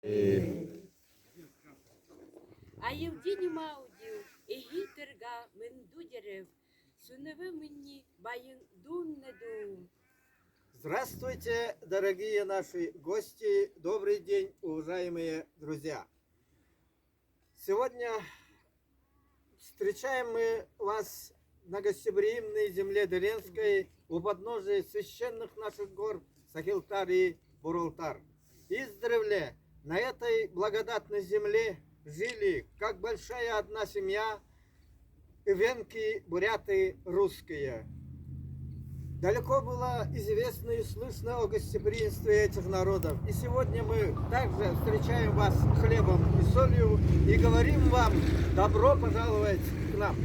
А Евдені маудів, егітерга менду дерев, суневе мені баїн дун не дум. Здравствуйте, дорогие наши гости! Добрый день, уважаемые друзья! Сегодня встречаем мы вас на гостеприимной земле Деренской у подножия священных наших гор Сахилтар и Буралтар. Издревле на этой благодатной земле жили, как большая одна семья, венки, буряты, русские. Далеко было известно и слышно о гостеприимстве этих народов. И сегодня мы также встречаем вас хлебом и солью и говорим вам: добро пожаловать к нам.